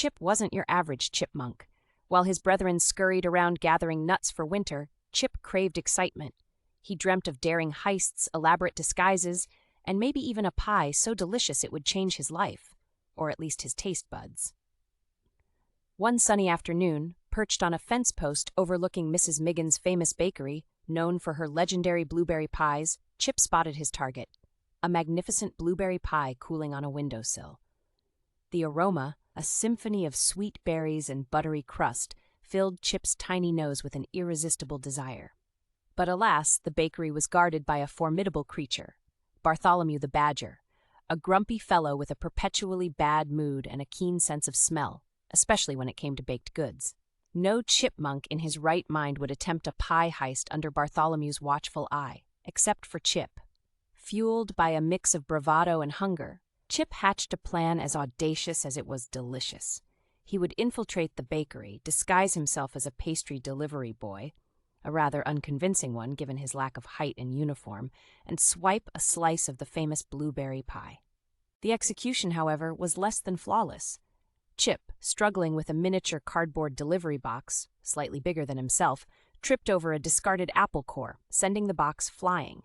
Chip wasn't your average chipmunk. While his brethren scurried around gathering nuts for winter, Chip craved excitement. He dreamt of daring heists, elaborate disguises, and maybe even a pie so delicious it would change his life, or at least his taste buds. One sunny afternoon, perched on a fence post overlooking Mrs. Miggin's famous bakery, known for her legendary blueberry pies, Chip spotted his target, a magnificent blueberry pie cooling on a windowsill. The aroma, a symphony of sweet berries and buttery crust, filled Chip's tiny nose with an irresistible desire. But alas, the bakery was guarded by a formidable creature, Bartholomew the Badger, a grumpy fellow with a perpetually bad mood and a keen sense of smell, especially when it came to baked goods. No chipmunk in his right mind would attempt a pie heist under Bartholomew's watchful eye, except for Chip. Fueled by a mix of bravado and hunger, Chip hatched a plan as audacious as it was delicious. He would infiltrate the bakery, disguise himself as a pastry delivery boy, a rather unconvincing one given his lack of height and uniform, and swipe a slice of the famous blueberry pie. The execution, however, was less than flawless. Chip, struggling with a miniature cardboard delivery box, slightly bigger than himself, tripped over a discarded apple core, sending the box flying.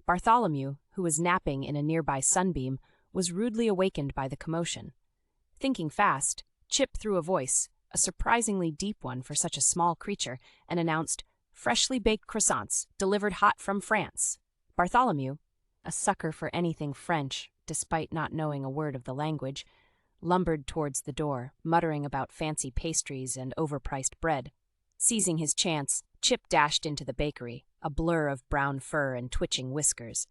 Bartholomew, who was napping in a nearby sunbeam, was rudely awakened by the commotion. Thinking fast, Chip threw a voice, a surprisingly deep one for such a small creature, and announced, "Freshly baked croissants, delivered hot from France." Bartholomew, a sucker for anything French, despite not knowing a word of the language, lumbered towards the door, muttering about fancy pastries and overpriced bread. Seizing his chance, Chip dashed into the bakery, a blur of brown fur and twitching whiskers.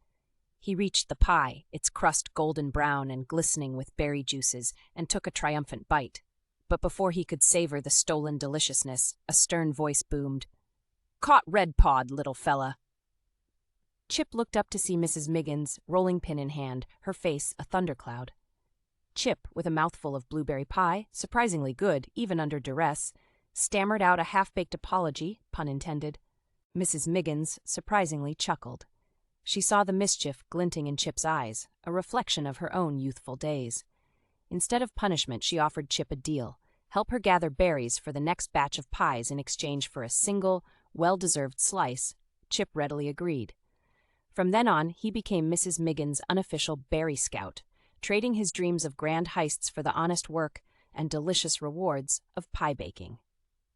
He reached the pie, its crust golden brown and glistening with berry juices, and took a triumphant bite. But before he could savor the stolen deliciousness, a stern voice boomed, "Caught red pod, little fella." Chip looked up to see Mrs. Miggins, rolling pin in hand, her face a thundercloud. Chip, with a mouthful of blueberry pie, surprisingly good, even under duress, stammered out a half-baked apology, pun intended. Mrs. Miggins surprisingly chuckled. She saw the mischief glinting in Chip's eyes, a reflection of her own youthful days. Instead of punishment, she offered Chip a deal, help her gather berries for the next batch of pies in exchange for a single, well-deserved slice. Chip readily agreed. From then on, he became Mrs. Miggin's unofficial berry scout, trading his dreams of grand heists for the honest work and delicious rewards of pie baking.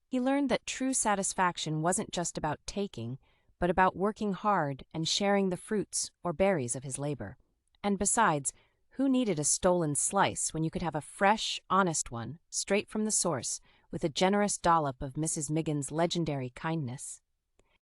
He learned that true satisfaction wasn't just about taking, but about working hard and sharing the fruits or berries of his labor. And besides, who needed a stolen slice when you could have a fresh, honest one, straight from the source, with a generous dollop of Mrs. Miggin's legendary kindness?